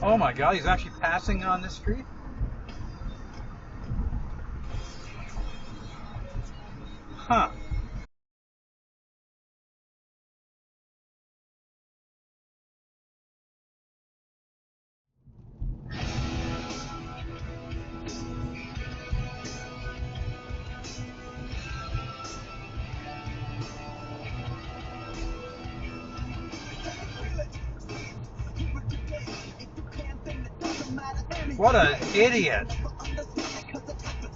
Oh my God, he's actually passing on this street? Huh. What an idiot.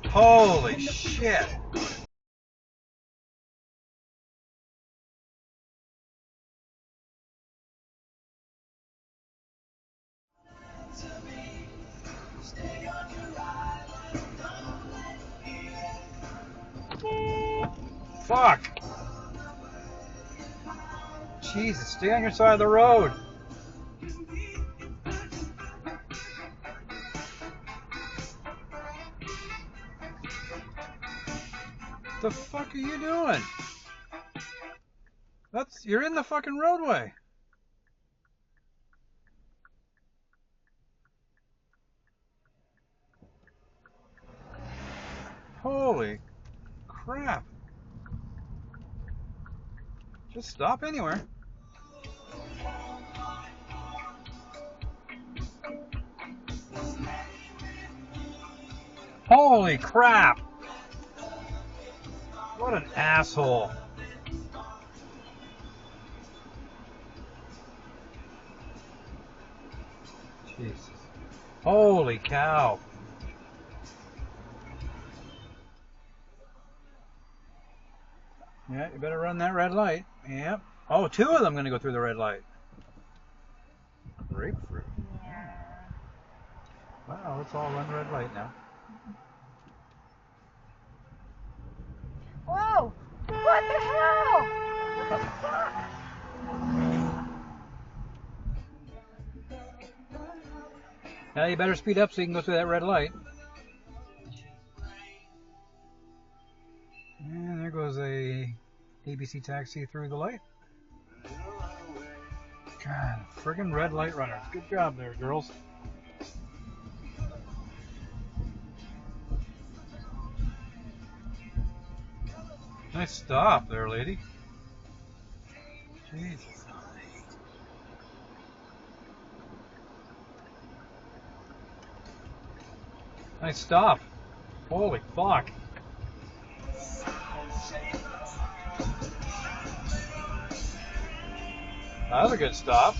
Holy shit. Fuck. Jesus, stay on your side of the road. What the fuck are you doing? You're in the fucking roadway. Holy crap. Just stop anywhere. Holy crap. What an asshole. Jesus. Holy cow. Yeah, you better run that red light. Yep. Oh, two of them going to go through the red light. Grapefruit. Yeah. Wow, let's all run red light now. Whoa! What the hell? What the fuck? Now you better speed up so you can go through that red light. And there goes a ABC taxi through the light. God, friggin' red light runners. Good job there, girls. Nice stop there, lady. Jesus. Nice stop. Holy fuck. That was a good stop.